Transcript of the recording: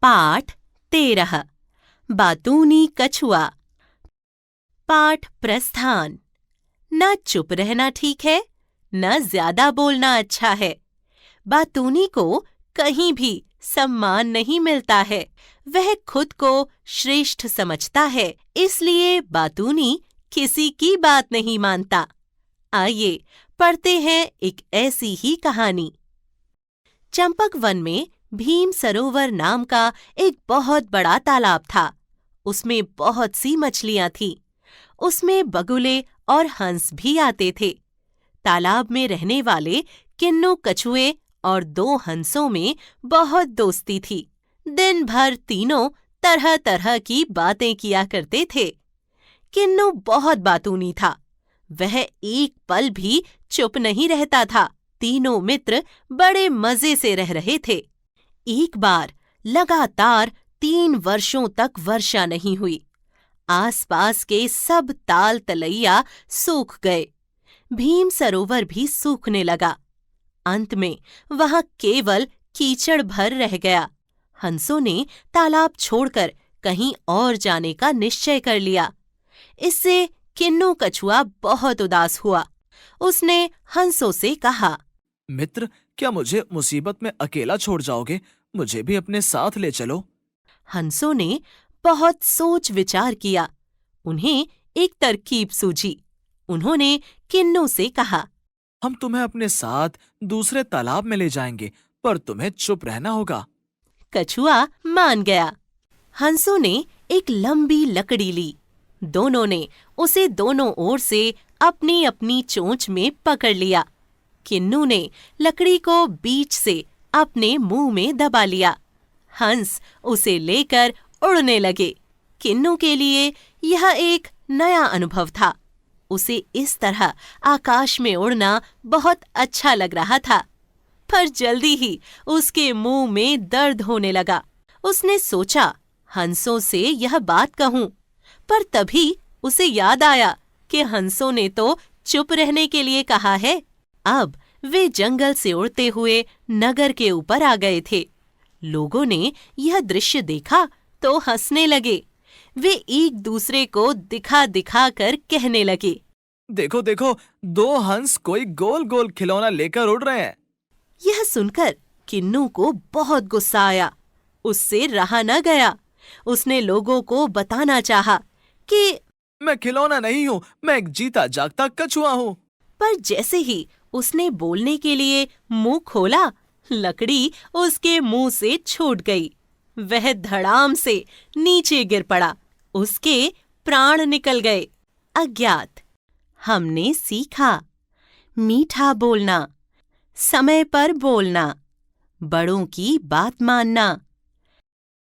पाठ 13 बातूनी कछुआ। पाठ प्रस्थान। न चुप रहना ठीक है, न ज्यादा बोलना अच्छा है। बातूनी को कहीं भी सम्मान नहीं मिलता है। वह खुद को श्रेष्ठ समझता है, इसलिए बातूनी किसी की बात नहीं मानता। आइए पढ़ते हैं एक ऐसी ही कहानी। चंपक वन में भीम सरोवर नाम का एक बहुत बड़ा तालाब था। उसमें बहुत सी मछलियां थीं। उसमें बगुले और हंस भी आते थे। तालाब में रहने वाले किन्नू कछुए और 2 हंसों में बहुत दोस्ती थी। दिन भर तीनों तरह तरह की बातें किया करते थे। किन्नू बहुत बातूनी था। वह एक पल भी चुप नहीं रहता था। तीनों मित्र बड़े मजे से रह रहे थे। एक बार लगातार 3 वर्षों तक वर्षा नहीं हुई। आसपास के सब ताल तलैया सूख गए। भीम सरोवर भी सूखने लगा। अंत में वहां केवल कीचड़ भर रह गया। हंसों ने तालाब छोड़कर कहीं और जाने का निश्चय कर लिया। इससे किन्नू कछुआ बहुत उदास हुआ। उसने हंसों से कहा, मित्र, क्या मुझे मुसीबत में अकेला छोड़ जाओगे? मुझे भी अपने साथ ले चलो। हंसों ने बहुत सोच विचार किया। उन्हें एक तरकीब सूझी। उन्होंने किन्नू से कहा, हम तुम्हें अपने साथ दूसरे तालाब में ले जाएंगे, पर तुम्हें चुप रहना होगा। कछुआ मान गया। हंसों ने एक लंबी लकड़ी ली। दोनों ने उसे दोनों ओर से अपनी अपनी चोंच में पकड़ लिया। किन्नू ने लकड़ी को बीच से अपने मुंह में दबा लिया। हंस उसे लेकर उड़ने लगे। किन्नू के लिए यह एक नया अनुभव था। उसे इस तरह आकाश में उड़ना बहुत अच्छा लग रहा था। पर जल्दी ही उसके मुंह में दर्द होने लगा। उसने सोचा, हंसों से यह बात कहूं, पर तभी उसे याद आया कि हंसों ने तो चुप रहने के लिए कहा है। अब वे जंगल से उड़ते हुए नगर के ऊपर आ गए थे। लोगों ने यह दृश्य देखा तो हंसने लगे। वे एक दूसरे को दिखा दिखा कर कहने लगे, देखो देखो, 2 हंस कोई गोल गोल खिलौना लेकर उड़ रहे हैं। यह सुनकर किन्नू को बहुत गुस्सा आया। उससे रहा न गया। उसने लोगों को बताना चाहा कि मैं खिलौना नहीं हूँ, मैं एक जीता जागता कछुआ हूँ। पर जैसे ही उसने बोलने के लिए मुंह खोला, लकड़ी उसके मुंह से छूट गई। वह धड़ाम से नीचे गिर पड़ा। उसके प्राण निकल गए। अज्ञात। हमने सीखा, मीठा बोलना, समय पर बोलना, बड़ों की बात मानना,